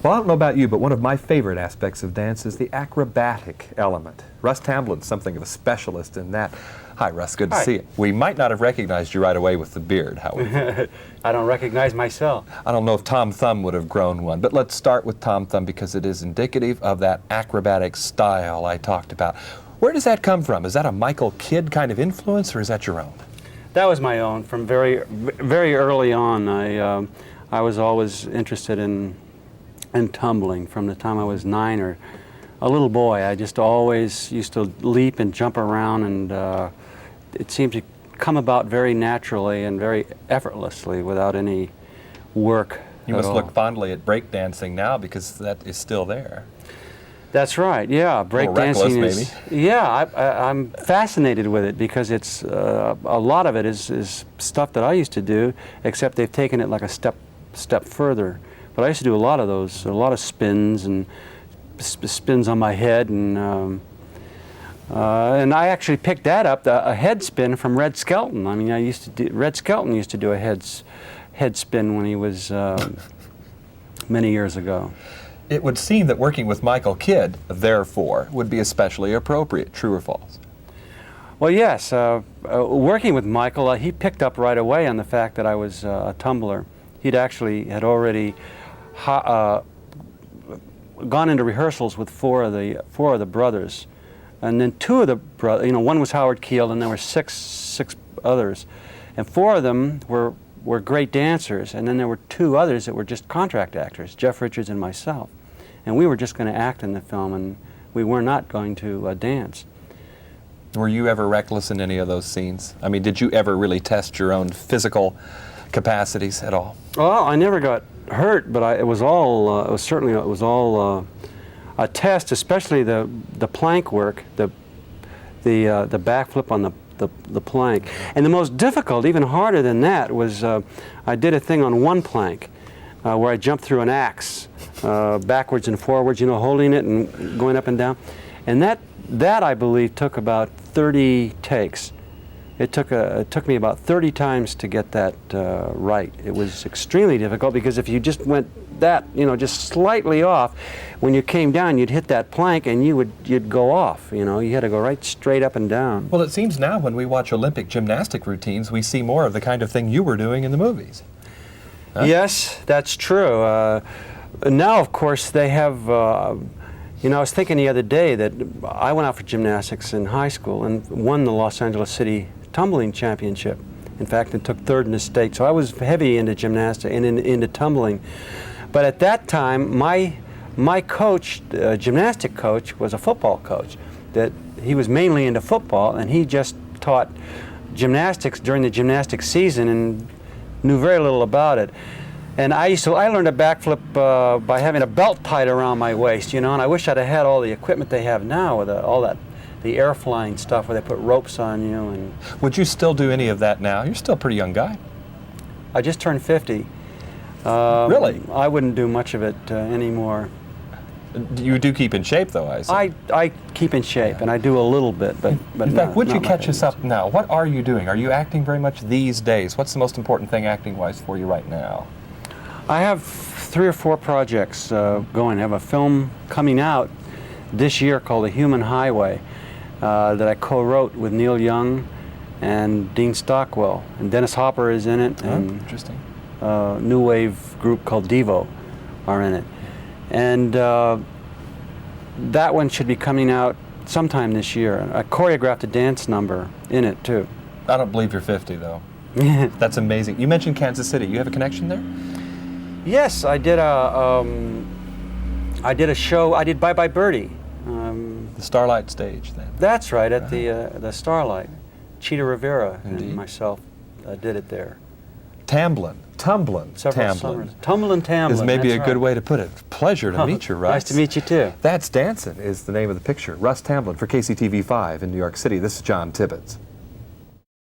Well, I don't know about you, but one of my favorite aspects of dance is the acrobatic element. Russ Tamblyn's something of a specialist in that. Hi, Russ. Good to see you. We might not have recognized you right away with the beard, however. I don't recognize myself. I don't know if Tom Thumb would have grown one, but let's start with Tom Thumb because it is indicative of that acrobatic style I talked about. Where does that come from? Is that a Michael Kidd kind of influence, or is that your own? That was my own. From very early on, I was always interested in tumbling. From the time I was 9 or a little boy, I just always used to leap and jump around, and it seemed to come about very naturally and very effortlessly without any work. You must look fondly at breakdancing now because that is still there. That's right. Yeah, breakdancing is. Maybe. Yeah, I'm fascinated with it because it's a lot of it is stuff that I used to do, except they've taken it like a step further. But I used to do a lot of those, a lot of spins and spins on my head, and I actually picked that up, a head spin from Red Skelton. I mean, Red Skelton used to do a head spin when he was many years ago. It would seem that working with Michael Kidd, therefore, would be especially appropriate. True or false? Well, yes. Working with Michael, he picked up right away on the fact that I was a tumbler. Had already gone into rehearsals with four of the brothers, and then 2 of the brothers. You know, one was Howard Keel, and there were six others, and 4 of them were great dancers, and then there were 2 others that were just contract actors, Jeff Richards and myself. And we were just going to act in the film, and we were not going to dance. Were you ever reckless in any of those scenes? I mean, did you ever really test your own physical capacities at all? Well, I never got hurt, but it was all a test, especially the plank work, the backflip on the plank. And the most difficult, even harder than that, was I did a thing on one plank where I jumped through an axe backwards and forwards, you know, holding it and going up and down. And that I believe took about 30 takes. It took me about 30 times to get that right. It was extremely difficult because if you just went that, you know, just slightly off, when you came down, you'd hit that plank and you'd go off. You know, you had to go right straight up and down. Well, it seems now when we watch Olympic gymnastic routines, we see more of the kind of thing you were doing in the movies. Huh? Yes, that's true. Now, of course, they have. You know, I was thinking the other day that I went out for gymnastics in high school and won the Los Angeles City tumbling championship. In fact, it took 3rd in the state. So I was heavy into gymnastics and into tumbling. But at that time, my coach, gymnastic coach, was a football coach. That he was mainly into football, and he just taught gymnastics during the gymnastics season and knew very little about it. And I learned a backflip by having a belt tied around my waist, you know, and I wish I'd have had all the equipment they have now with all that, the air flying stuff where they put ropes on you. And would you still do any of that now? You're still a pretty young guy. I just turned 50. Really? I wouldn't do much of it anymore. You do keep in shape, though, I see. I keep in shape, and I do a little bit, but in fact, would you catch us up now? What are you doing? Are you acting very much these days? What's the most important thing acting-wise for you right now? I have 3 or 4 projects going. I have a film coming out this year called The Human Highway that I co-wrote with Neil Young and Dean Stockwell. And Dennis Hopper is in it. And interesting. New wave group called Devo are in it. And that one should be coming out sometime this year. I choreographed a dance number in it, too. I don't believe you're 50, though. That's amazing. You mentioned Kansas City. You have a connection there? Yes, I did a show. I did Bye Bye Birdie. The Starlight stage, then. That's right, at the Starlight. Cheetah Rivera Indeed. And myself did it there. Tamblyn. Several summers. Tamblyn. Is maybe a good way to put it. Pleasure to meet you, Russ. Nice to meet you, too. That's Dancin' is the name of the picture. Russ Tamblyn for KCTV5 in New York City. This is John Tibbetts.